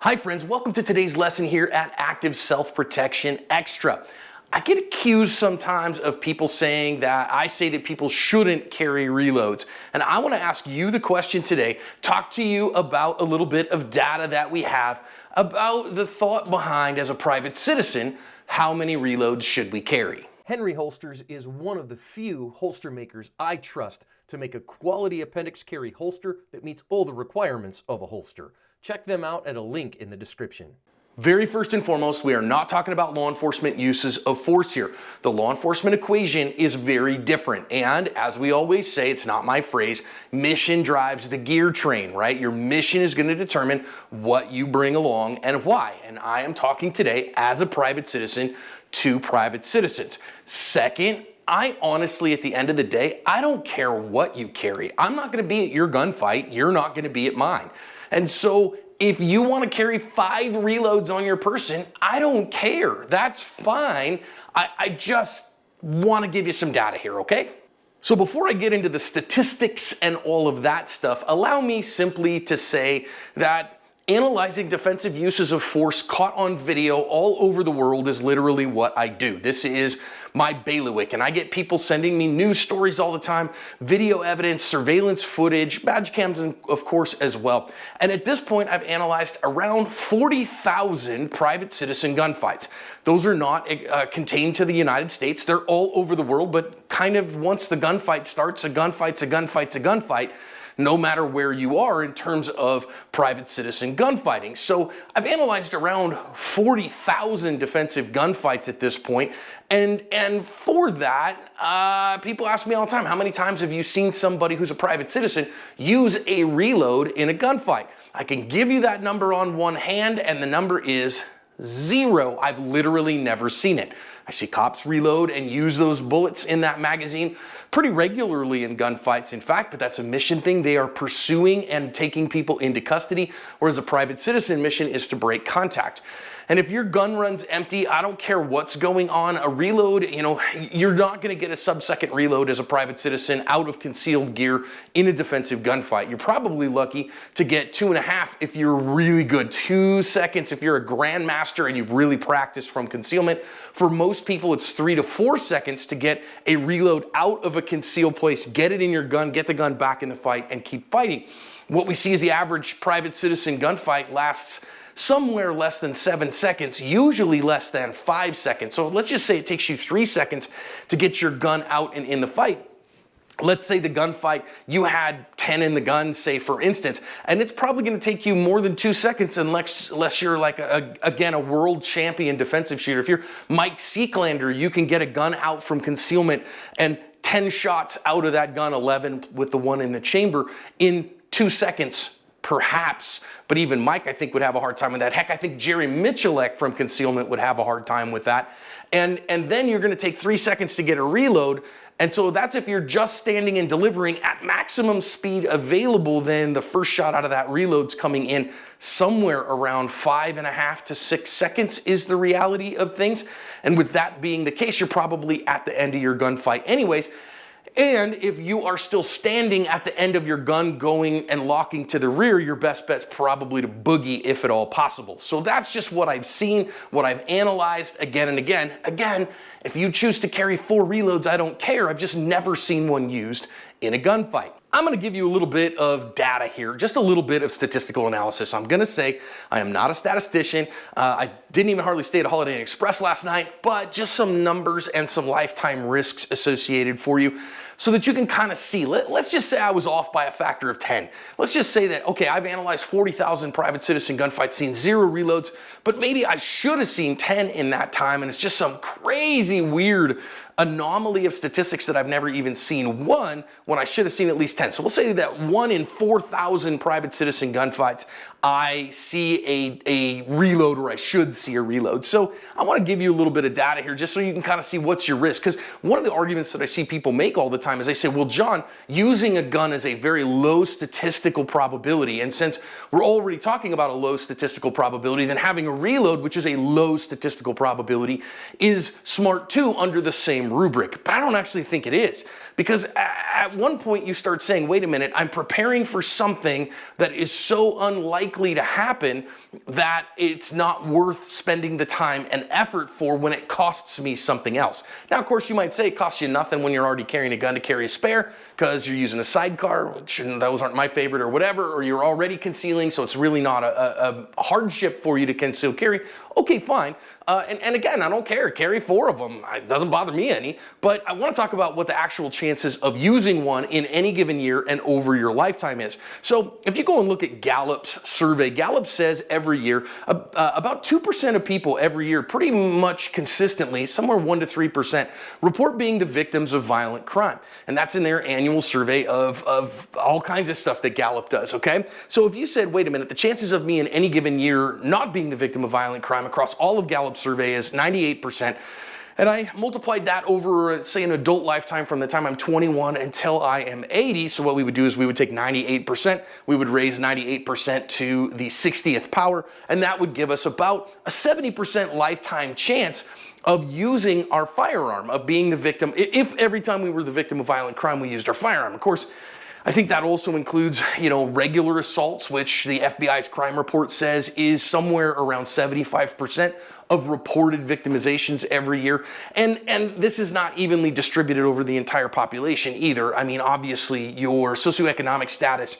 Hi friends, welcome to today's lesson here at Active Self-Protection Extra. I get accused sometimes of people saying that I say that people shouldn't carry reloads. And I want to ask you the question today, talk to you about a little bit of data that we have about the thought behind, as a private citizen, how many reloads should we carry? Henry Holsters is one of the few holster makers I trust to make a quality appendix carry holster that meets all the requirements of a holster. Check them out at a link in the description. Very first and foremost, we are not talking about law enforcement uses of force here. The law enforcement equation is very different. And as we always say, it's not my phrase, mission drives the gear train, right? Your mission is going to determine what you bring along and why. And I am talking today as a private citizen to private citizens. Second, I honestly, at the end of the day, I don't care what you carry. I'm not going to be at your gunfight. You're not going to be at mine. And so if you want to carry 5 reloads on your person, I don't care. That's fine. I just want to give you some data here, okay? So before I get into the statistics and all of that stuff, allow me simply to say that analyzing defensive uses of force caught on video all over the world is literally what I do. This is my bailiwick, and I get people sending me news stories all the time, video evidence, surveillance footage, badge cams, and of course as well. And at this point, I've analyzed around 40,000 private citizen gunfights. Those are not contained to the United States. They're all over the world, but kind of once the gunfight starts, a gunfight's a gunfight's a gunfight, no matter where you are in terms of private citizen gunfighting. So I've analyzed around 40,000 defensive gunfights at this point. And for that, people ask me all the time, how many times have you seen somebody who's a private citizen use a reload in a gunfight? I can give you that number on one hand, and the number is 0. I've literally never seen it. I see cops reload and use those bullets in that magazine pretty regularly in gunfights, in fact, but that's a mission thing. They are pursuing and taking people into custody, whereas a private citizen mission is to break contact. And if your gun runs empty, I don't care what's going on. A reload, you're not going to get a sub-second reload as a private citizen out of concealed gear in a defensive gunfight. You're probably lucky to get 2.5 if you're really good. 2 seconds if you're a grandmaster and you've really practiced from concealment. For most people, it's 3 to 4 seconds to get a reload out of a concealed place, get it in your gun, get the gun back in the fight, and keep fighting. What we see is the average private citizen gunfight lasts somewhere less than 7 seconds, usually less than 5 seconds. So let's just say it takes you 3 seconds to get your gun out and in the fight. Let's say the gunfight, you had 10 in the gun, say for instance, and it's probably going to take you more than 2 seconds unless you're like, again, a world champion defensive shooter. If you're Mike Seeklander, you can get a gun out from concealment and 10 shots out of that gun, 11 with the one in the chamber, in 2 seconds. Perhaps, but even Mike, I think, would have a hard time with that. Heck, I think Jerry Michalek from concealment would have a hard time with that. And then you're going to take 3 seconds to get a reload. And so that's if you're just standing and delivering at maximum speed available, then the first shot out of that reload's coming in somewhere around 5.5 to 6 seconds is the reality of things. And with that being the case, you're probably at the end of your gunfight anyways. And if you are still standing at the end of your gun going and locking to the rear, your best bet's probably to boogie if at all possible. So that's just what I've seen, what I've analyzed again and again. Again, if you choose to carry 4 reloads, I don't care. I've just never seen one used in a gunfight. I'm going to give you a little bit of data here, just a little bit of statistical analysis. I'm going to say I am not a statistician. I didn't even hardly stay at a Holiday Inn Express last night, but just some numbers and some lifetime risks associated for you so that you can kind of see. Let's just say I was off by a factor of 10. Let's just say that, okay, I've analyzed 40,000 private citizen gunfights, seen 0 reloads, but maybe I should have seen 10 in that time, and it's just some crazy weird anomaly of statistics that I've never even seen one when I should have seen at least 10. So we'll say that 1 in 4,000 private citizen gunfights, I see a reload, or I should see a reload. So I want to give you a little bit of data here just so you can kind of see what's your risk. Because one of the arguments that I see people make all the time is they say, well, John, using a gun is a very low statistical probability. And since we're already talking about a low statistical probability, then having a reload, which is a low statistical probability, is smart too under the same rubric. But I don't actually think it is. Because at one point you start saying, wait a minute, I'm preparing for something that is so unlikely to happen that it's not worth spending the time and effort for when it costs me something else. Now, of course, you might say it costs you nothing when you're already carrying a gun to carry a spare because you're using a sidecar, which those aren't my favorite or whatever, or you're already concealing, so it's really not a hardship for you to conceal carry. Okay, fine. And again, I don't care. Carry 4 of them. It doesn't bother me any. But I want to talk about what the actual chances of using one in any given year and over your lifetime is. So if you go and look at Gallup's survey, Gallup says every year, about 2% of people every year, pretty much consistently, somewhere 1 to 3%, report being the victims of violent crime. And that's in their annual survey of all kinds of stuff that Gallup does, okay? So if you said, wait a minute, the chances of me in any given year not being the victim of violent crime across all of Gallup's survey is 98%. And I multiplied that over, say, an adult lifetime from the time I'm 21 until I am 80. So what we would do is we would take 98%, we would raise 98% to the 60th power, and that would give us about a 70% lifetime chance of using our firearm, of being the victim, if every time we were the victim of violent crime, we used our firearm. Of course, I think that also includes, regular assaults, which the FBI's crime report says is somewhere around 75% of reported victimizations every year. And this is not evenly distributed over the entire population either. I mean, obviously, your socioeconomic status,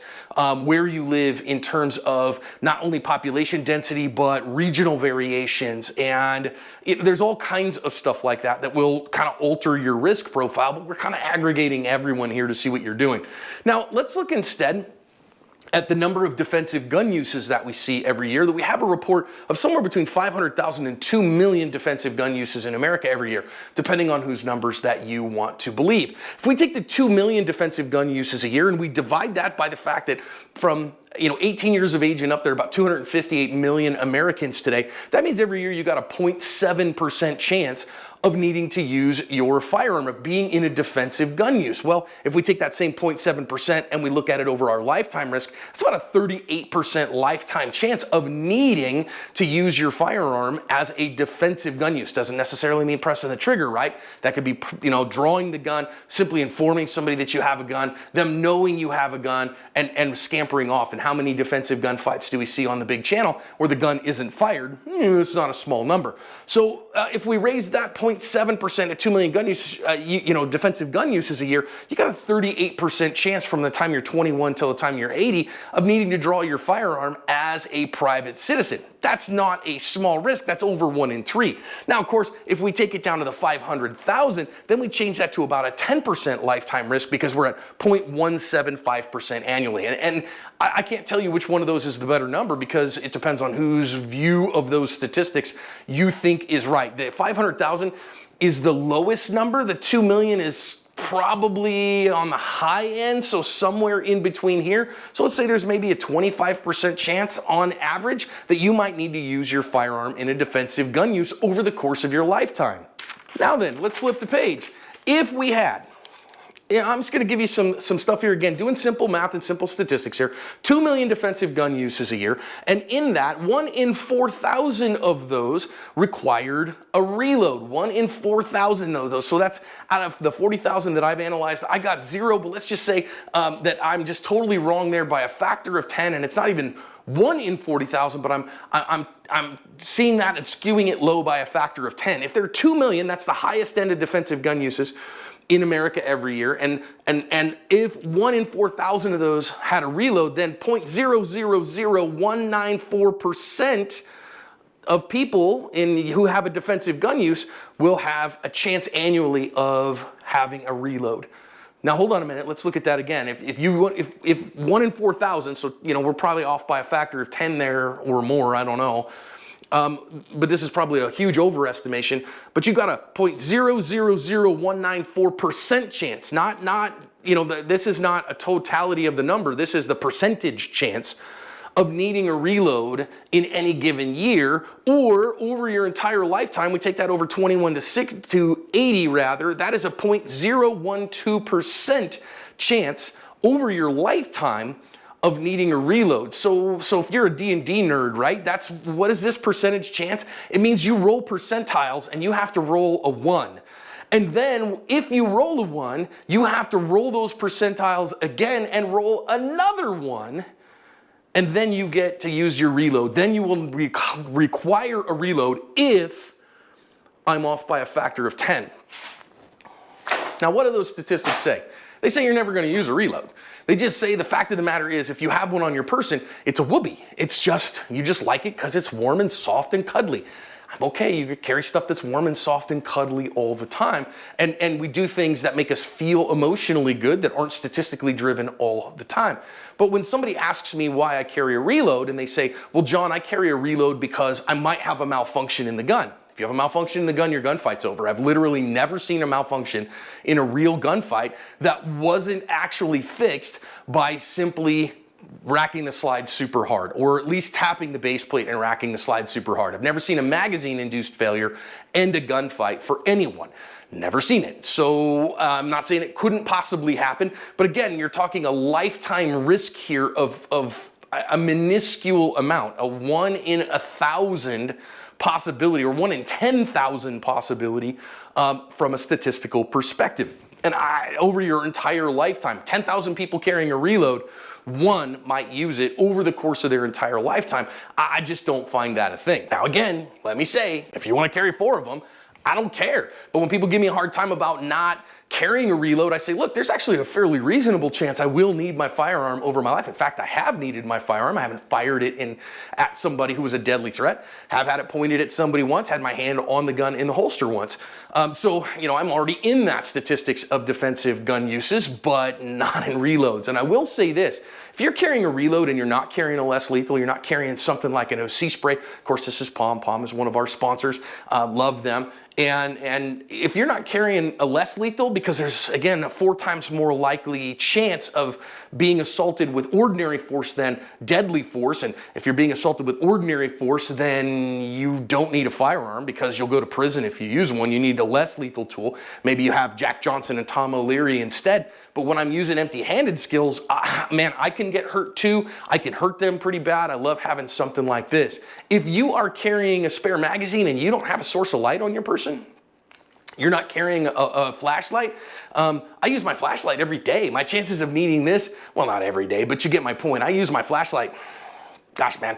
where you live in terms of not only population density, but regional variations. And there's all kinds of stuff like that that will kind of alter your risk profile, but we're kind of aggregating everyone here to see what you're doing. Now, let's look instead at the number of defensive gun uses that we see every year. That we have a report of somewhere between 500,000 and 2 million defensive gun uses in America every year, depending on whose numbers that you want to believe. If we take the 2 million defensive gun uses a year and we divide that by the fact that from 18 years of age and up, there are about 258 million Americans today, that means every year you got a 0.7% chance of needing to use your firearm, of being in a defensive gun use. Well, if we take that same 0.7% and we look at it over our lifetime risk, it's about a 38% lifetime chance of needing to use your firearm as a defensive gun use. Doesn't necessarily mean pressing the trigger, right? That could be, drawing the gun, simply informing somebody that you have a gun, them knowing you have a gun, and scampering off. And how many defensive gunfights do we see on the big channel where the gun isn't fired? It's not a small number. So if we raise that 0.7% to 2 million gun uses, defensive gun uses a year, you got a 38% chance from the time you're 21 till the time you're 80 of needing to draw your firearm as a private citizen. That's not a small risk. That's over 1 in 3. Now, of course, if we take it down to the 500,000, then we change that to about a 10% lifetime risk because we're at 0.175% annually. And I can't tell you which one of those is the better number because it depends on whose view of those statistics you think is right. The 500,000 is the lowest number. The 2 million is probably on the high end, so somewhere in between here. So let's say there's maybe a 25% chance on average that you might need to use your firearm in a defensive gun use over the course of your lifetime. Now then, let's flip the page. If we had, I'm just going to give you some stuff here again, doing simple math and simple statistics here. 2 million defensive gun uses a year, and in that, 1 in 4,000 of those required a reload. 1 in 4,000 of those. So that's out of the 40,000 that I've analyzed, I got 0, but let's just say that I'm just totally wrong there by a factor of 10, and it's not even 1 in 40,000, but I'm seeing that and skewing it low by a factor of 10. If there are 2 million, that's the highest end of defensive gun uses in America every year, and if 1 in 4,000 of those had a reload, then 0.000194% of people who have a defensive gun use will have a chance annually of having a reload. Now hold on a minute, let's look at that again. If 1 in 4,000, so we're probably off by a factor of 10 there or more, I don't know. But this is probably a huge overestimation, but you've got a 0.000194% chance, this is not a totality of the number, this is the percentage chance of needing a reload in any given year, or over your entire lifetime. We take that over 21 to 80 rather, that is a 0.012% chance over your lifetime of needing a reload. So if you're a D&D nerd, right, what is this percentage chance? It means you roll percentiles and you have to roll a 1. And then if you roll a 1, you have to roll those percentiles again and roll another 1. And then you get to use your reload. Then you will require a reload if I'm off by a factor of 10. Now, what do those statistics say? They say you're never going to use a reload. They just say the fact of the matter is if you have one on your person, it's a whoopee. It's just, you just like it because it's warm and soft and cuddly. I'm okay, you carry stuff that's warm and soft and cuddly all the time. And we do things that make us feel emotionally good that aren't statistically driven all the time. But when somebody asks me why I carry a reload and they say, well, John, I carry a reload because I might have a malfunction in the gun. If you have a malfunction in the gun, your gunfight's over. I've literally never seen a malfunction in a real gunfight that wasn't actually fixed by simply racking the slide super hard, or at least tapping the base plate and racking the slide super hard. I've never seen a magazine-induced failure end a gunfight for anyone. Never seen it. So I'm not saying it couldn't possibly happen, but again, you're talking a lifetime risk here of a minuscule amount, a 1 in 1,000 possibility, or 1 in 10,000 possibility from a statistical perspective. And over your entire lifetime, 10,000 people carrying a reload, 1 might use it over the course of their entire lifetime. I just don't find that a thing. Now again, let me say, if you want to carry 4 of them, I don't care. But when people give me a hard time about not carrying a reload, I say, look, there's actually a fairly reasonable chance I will need my firearm over my life. In fact, I have needed my firearm. I haven't fired it at somebody who was a deadly threat. Have had it pointed at somebody once, had my hand on the gun in the holster once. So, I'm already in that statistics of defensive gun uses, but not in reloads. And I will say this, if you're carrying a reload and you're not carrying a less lethal, you're not carrying something like an OC spray, of course, this is Palm. Palm is one of our sponsors. Love them. And if you're not carrying a less lethal, because there's, again, a 4 times more likely chance of being assaulted with ordinary force than deadly force. And if you're being assaulted with ordinary force, then you don't need a firearm because you'll go to prison if you use one. You need a less lethal tool. Maybe you have Jack Johnson and Tom O'Leary instead. But when I'm using empty-handed skills, man, I can get hurt too. I can hurt them pretty bad. I love having something like this. If you are carrying a spare magazine and you don't have a source of light on your person, you're not carrying a flashlight. I use my flashlight every day. My chances of needing this, well, not every day, but you get my point. I use my flashlight, gosh, man,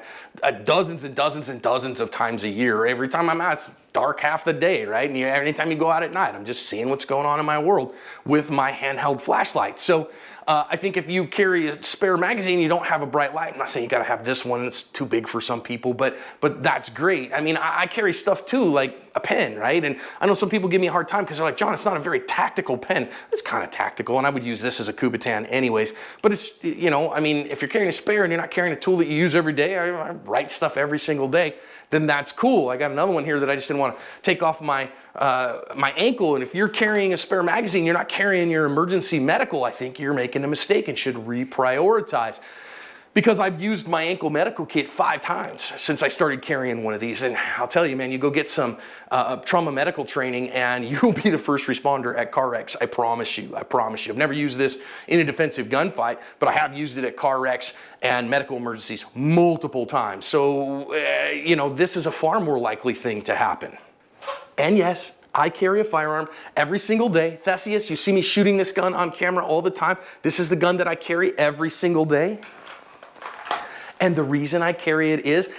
dozens and dozens and dozens of times a year. Every time I'm out, it's dark half the day, right? And anytime you go out at night, I'm just seeing what's going on in my world with my handheld flashlight. So I think if you carry a spare magazine, you don't have a bright light. I'm not saying you got to have this one. It's too big for some people, but that's great. I mean, I carry stuff too, like a pen, right? And I know some people give me a hard time because they're like, John, it's not a very tactical pen. It's kind of tactical, and I would use this as a Kubotan anyways. But it's, I mean, if you're carrying a spare and you're not carrying a tool that you use every day, I write stuff every single day, then that's cool. I got another one here that I just didn't want to take off my ankle. And if you're carrying a spare magazine, you're not carrying your emergency medical, I think you're making a mistake and should reprioritize. Because I've used my ankle medical kit 5 times since I started carrying one of these. And I'll tell you, man, you go get some trauma medical training and you'll be the first responder at car wrecks. I promise you. I promise you. I've never used this in a defensive gunfight, but I have used it at car wrecks and medical emergencies multiple times. So, this is a far more likely thing to happen. And yes, I carry a firearm every single day. Theseus, you see me shooting this gun on camera all the time. This is the gun that I carry every single day. And the reason I carry it is,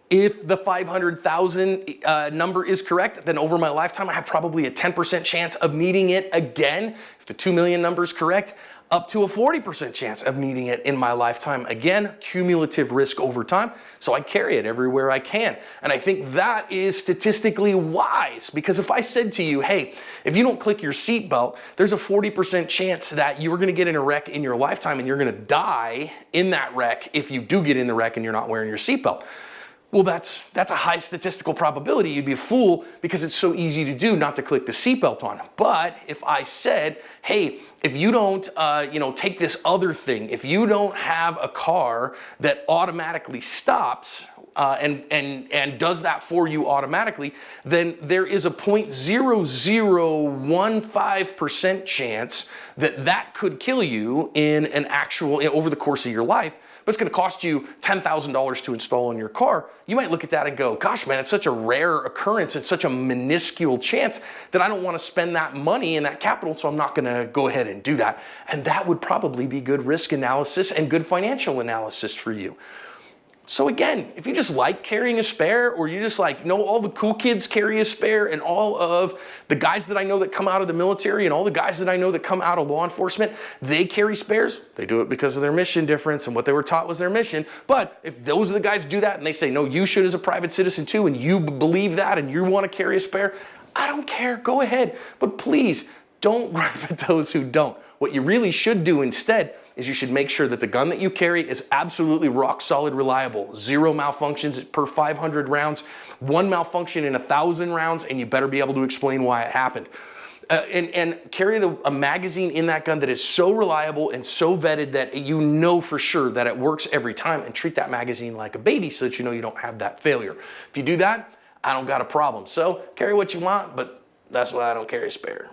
if the 500,000 number is correct, then over my lifetime, I have probably a 10% chance of needing it again. If the 2 million number is correct, up to a 40% chance of needing it in my lifetime. Again, cumulative risk over time. So I carry it everywhere I can. And I think that is statistically wise, because if I said to you, hey, if you don't click your seatbelt, there's a 40% chance that you're gonna get in a wreck in your lifetime and you're gonna die in that wreck if you do get in the wreck and you're not wearing your seatbelt. Well, that's a high statistical probability. You'd be a fool because it's so easy to do not to click the seatbelt on. But if I said, hey, if you don't, take this other thing, if you don't have a car that automatically stops and does that for you automatically, then there is a 0.0015% chance that could kill you in over the course of your life. but it's going to cost you $10,000 to install in your car, you might look at that and go, gosh, man, it's such a rare occurrence. It's such a minuscule chance that I don't want to spend that money and that capital, so I'm not going to go ahead and do that. And that would probably be good risk analysis and good financial analysis for you. So again, if you just like carrying a spare, or you just like know all the cool kids carry a spare, and all of the guys that I know that come out of the military and all the guys that I know that come out of law enforcement, they carry spares. They do it because of their mission difference and what they were taught was their mission. But if those are the guys do that and they say, no, you should as a private citizen too, and you believe that and you want to carry a spare, I don't care, go ahead. But please don't gripe at those who don't. What you really should do instead is you should make sure that the gun that you carry is absolutely rock solid reliable. 0 malfunctions per 500 rounds, 1 malfunction in 1,000 rounds, and you better be able to explain why it happened. And carry a magazine in that gun that is so reliable and so vetted that you know for sure that it works every time, and treat that magazine like a baby so that you know you don't have that failure. If you do that, I don't got a problem. So carry what you want, but that's why I don't carry a spare.